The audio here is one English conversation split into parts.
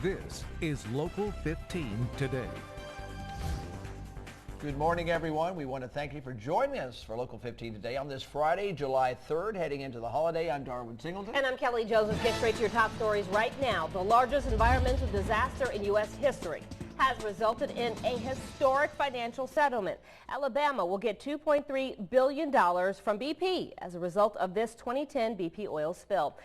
This is Local 15 Today. Good morning, everyone. We want to thank you for joining us for Local 15 Today on this Friday, July 3rd, heading into the holiday. I'm Darwin Singleton. And I'm Kelly Joseph. Get straight to your top stories right now. The largest environmental disaster in U.S. history has resulted in a historic financial settlement. Alabama will get $2.3 billion from BP as a result of this 2010 BP oil spill.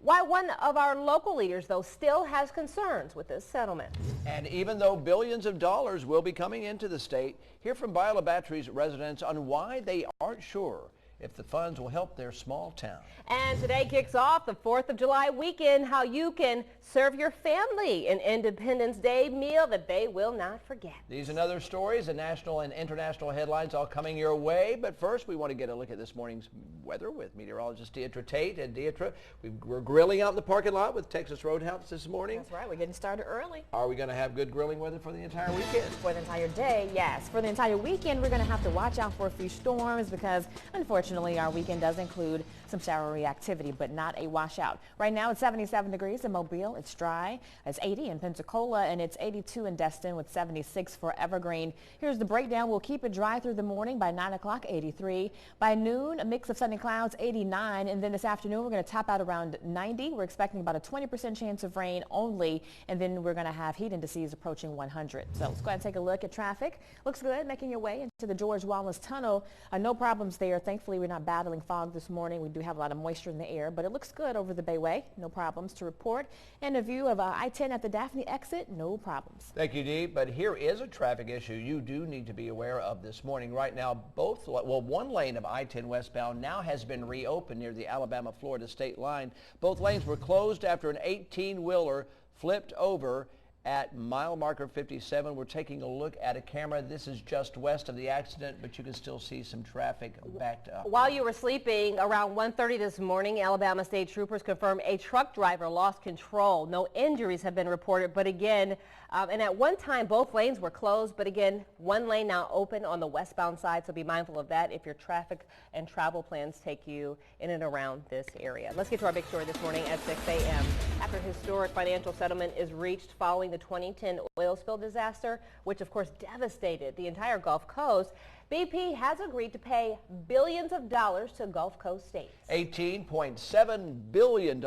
While one of our local leaders, though, still has concerns with this settlement. And even though billions of dollars will be coming into the state, hear from Biola Battery's residents on why they aren't sure if the funds will help their small town. And today kicks off the 4th of July weekend, how you can serve your family an Independence Day meal that they will not forget. These and other stories and national and international headlines all coming your way. But first, we want to get a look at this morning's weather with meteorologist Deidre Tate. And Deidre, we're grilling out in the parking lot with Texas Roadhouse this morning. That's right. We're getting started early. Are we going to have good grilling weather for the entire weekend? For the entire day, yes. For the entire weekend, we're going to have to watch out for a few storms because, unfortunately, our weekend does include some showery activity, but not a washout. Right now, it's 77 degrees in Mobile. It's dry. It's 80 in Pensacola, and it's 82 in Destin with 76 for Evergreen. Here's the breakdown. We'll keep it dry through the morning. By 9 o'clock, 83. By noon, a mix of sunny clouds, 89. And then this afternoon, we're going to top out around 90. We're expecting about a 20% chance of rain only. And then we're going to have heat indices approaching 100. So let's go ahead and take a look at traffic. Looks good. Making your way into the George Wallace Tunnel. No problems there. Thankfully, we're not battling fog this morning. We do have a lot of moisture in the air, but it looks good over the Bayway. No problems to report. And a view of I-10 at the Daphne exit, no problems. Thank you, Dee. But here is a traffic issue you do need to be aware of this morning. Right now, one lane of I-10 westbound now has been reopened near the Alabama-Florida state line. Both lanes were closed after an 18-wheeler flipped over at mile marker 57. We're taking a look at a camera. This is just west of the accident, but you can still see some traffic backed up. While you were sleeping, around 1:30 this morning, Alabama State Troopers confirmed a truck driver lost control. No injuries have been reported, but again, and at one time both lanes were closed, but again, one lane now open on the westbound side, so be mindful of that if your traffic and travel plans take you in and around this area. Let's get to our big story this morning at 6 a.m. After historic financial settlement is reached following the 2010 oil spill disaster, which of course devastated the entire Gulf Coast, BP has agreed to pay billions of dollars to Gulf Coast states. $18.7 billion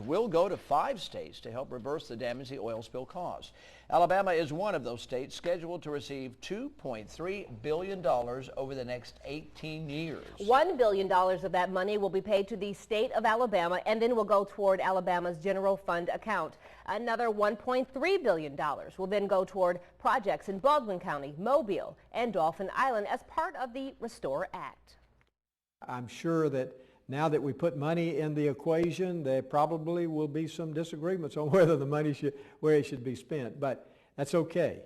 will go to 5 states to help reverse the damage the oil spill caused. Alabama is one of those states scheduled to receive $2.3 billion over the next 18 years. $1 billion of that money will be paid to the state of Alabama and then will go toward Alabama's general fund account. Another $1.3 billion will then go toward projects in Baldwin County, Mobile, and Dauphin Island as part of the Restore Act. I'm sure that now that we put money in the equation, there probably will be some disagreements on whether the money where it should be spent, but that's okay.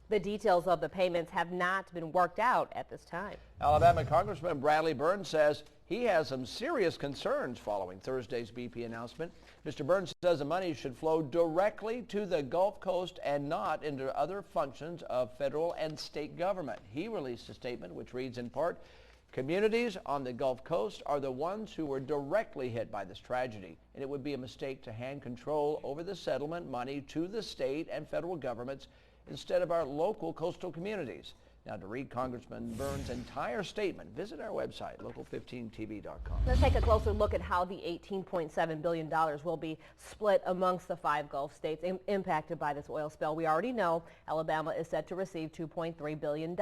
The details of the payments have not been worked out at this time. Alabama Congressman Bradley Burns says he has some serious concerns following Thursday's BP announcement. Mr. Burns says the money should flow directly to the Gulf Coast and not into other functions of federal and state government. He released a statement which reads in part, "Communities on the Gulf Coast are the ones who were directly hit by this tragedy, and it would be a mistake to hand control over the settlement money to the state and federal governments instead of our local coastal communities." Now, to read Congressman Burns' entire statement, visit our website, local15tv.com. Let's take a closer look at how the $18.7 billion will be split amongst the 5 Gulf states impacted by this oil spill. We already know Alabama is set to receive $2.3 billion.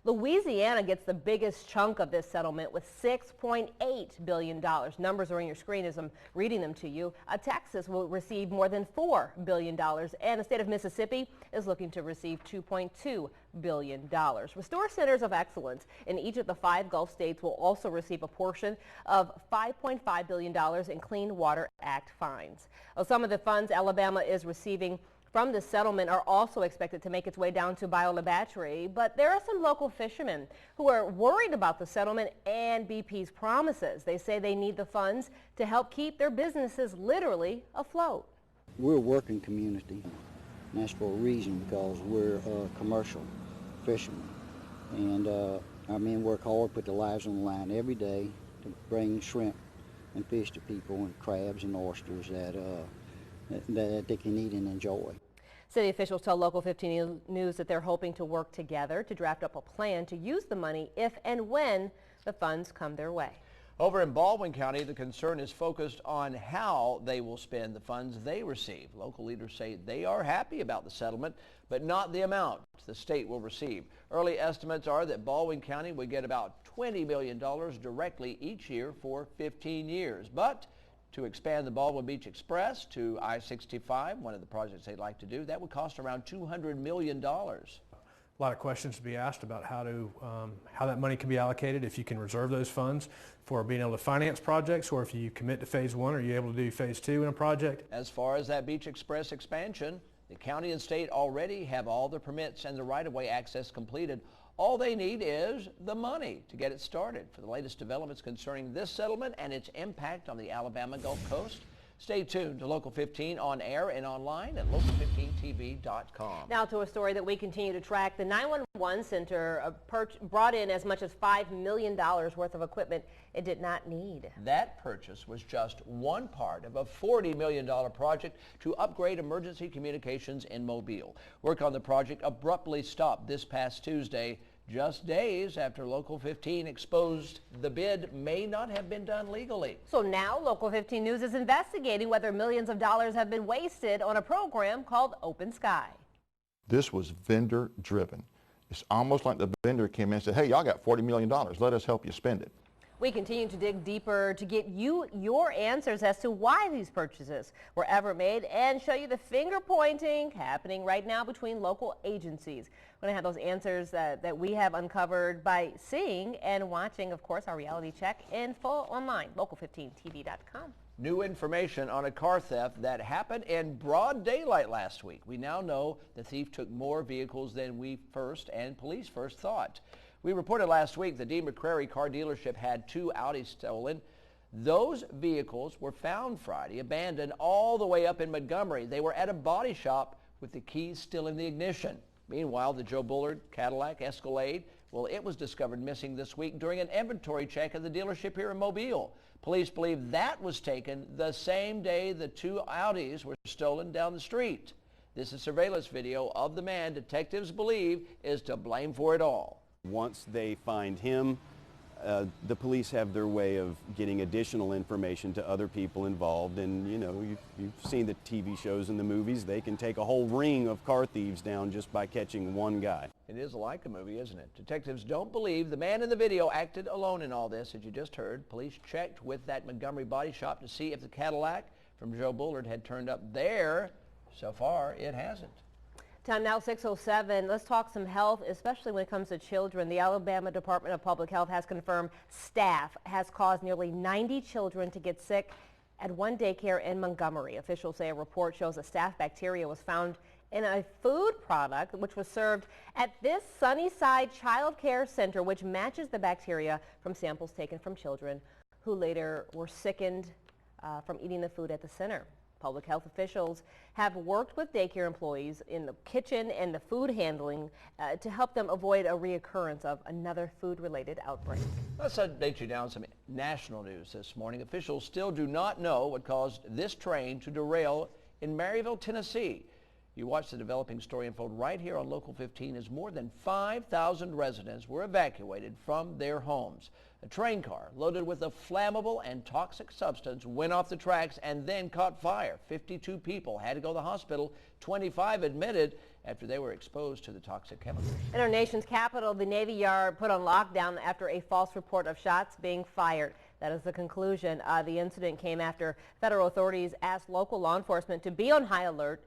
Louisiana gets the biggest chunk of this settlement with $6.8 billion. Numbers are on your screen as I'm reading them to you. Texas will receive more than $4 billion, and the state of Mississippi is looking to receive $2.2 billion. Restore Centers of Excellence in each of the 5 Gulf states will also receive a portion of $5.5 billion in Clean Water Act fines. Some of the funds Alabama is receiving from the settlement are also expected to make its way down to Biola Battery, but there are some local fishermen who are worried about the settlement and BP's promises. They say they need the funds to help keep their businesses literally afloat. We're a working community, and that's for a reason, because we're commercial fishermen, and our men work hard, put their lives on the line every day to bring shrimp and fish to people, and crabs and oysters that that they can eat and enjoy. City officials tell Local 15 News that they're hoping to work together to draft up a plan to use the money if and when the funds come their way. Over in Baldwin County, the concern is focused on how they will spend the funds they receive. Local leaders say they are happy about the settlement, but not the amount the state will receive. Early estimates are that Baldwin County would get about $20 million directly each year for 15 years. But to expand the Baldwin Beach Express to I-65, one of the projects they'd like to do, that would cost around $200 million. A lot of questions to be asked about how that money can be allocated, if you can reserve those funds for being able to finance projects, or if you commit to phase one, are you able to do phase two in a project? As far as that Beach Express expansion, the county and state already have all the permits and the right-of-way access completed. All they need is the money to get it started. For the latest developments concerning this settlement and its impact on the Alabama Gulf Coast, stay tuned to Local 15 on air and online at local15tv.com. Now to a story that we continue to track. The 911 center brought in as much as $5 million worth of equipment it did not need. That purchase was just one part of a $40 million project to upgrade emergency communications in Mobile. Work on the project abruptly stopped this past Tuesday, just days after Local 15 exposed the bid may not have been done legally. So now Local 15 News is investigating whether millions of dollars have been wasted on a program called Open Sky. This was vendor driven. It's almost like the vendor came in and said, hey, y'all got $40 million. Let us help you spend it. We continue to dig deeper to get you your answers as to why these purchases were ever made and show you the finger pointing happening right now between local agencies. We're going to have those answers that we have uncovered by seeing and watching, of course, our reality check in full online, local15tv.com. New information on a car theft that happened in broad daylight last week. We now know the thief took more vehicles than police first thought. We reported last week the Dean McCrary car dealership had 2 Audis stolen. Those vehicles were found Friday, abandoned all the way up in Montgomery. They were at a body shop with the keys still in the ignition. Meanwhile, the Joe Bullard Cadillac Escalade, well, it was discovered missing this week during an inventory check at the dealership here in Mobile. Police believe that was taken the same day the 2 Audis were stolen down the street. This is surveillance video of the man detectives believe is to blame for it all. Once they find him, the police have their way of getting additional information to other people involved, and you know, you've seen the TV shows and the movies. They can take a whole ring of car thieves down just by catching one guy. It is like a movie, isn't it? Detectives don't believe the man in the video acted alone in all this, as you just heard. Police checked with that Montgomery body shop to see if the Cadillac from Joe Bullard had turned up there. So far, it hasn't. Time now 6:07. Let's talk some health, especially when it comes to children. The Alabama Department of Public Health has confirmed staph has caused nearly 90 children to get sick at one daycare in Montgomery. Officials say a report shows a staph bacteria was found in a food product which was served at this Sunnyside Child Care Center, which matches the bacteria from samples taken from children who later were sickened from eating the food at the center. Public health officials have worked with daycare employees in the kitchen and the food handling to help them avoid a reoccurrence of another food-related outbreak. Let's update you now on some national news this morning. Officials still do not know what caused this train to derail in Maryville, Tennessee. You watch the developing story unfold right here on Local 15 as more than 5,000 residents were evacuated from their homes. A train car loaded with a flammable and toxic substance went off the tracks and then caught fire. 52 people had to go to the hospital. 25 admitted after they were exposed to the toxic chemicals. In our nation's capital, the Navy Yard put on lockdown after a false report of shots being fired. That is the conclusion. The incident came after federal authorities asked local law enforcement to be on high alert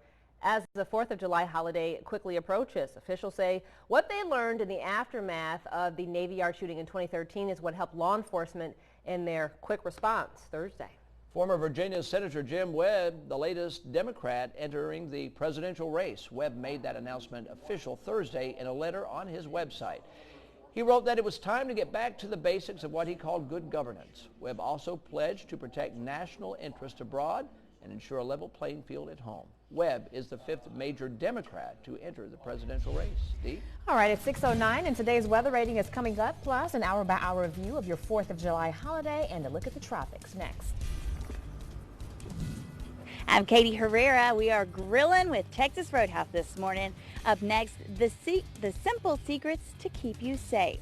as the 4th of July holiday quickly approaches. Officials say what they learned in the aftermath of the Navy Yard shooting in 2013 is what helped law enforcement in their quick response Thursday. Former Virginia Senator Jim Webb, the latest Democrat entering the presidential race. Webb made that announcement official Thursday in a letter on his website. He wrote that it was time to get back to the basics of what he called good governance. Webb also pledged to protect national interest abroad and ensure a level playing field at home. Webb is the 5th major Democrat to enter the presidential race. Steve? All right, it's 6:09 and today's weather rating is coming up, plus an hour-by-hour view of your 4th of July holiday and a look at the tropics next. I'm Katie Herrera. We are grilling with Texas Roadhouse this morning. Up next, the simple secrets to keep you safe.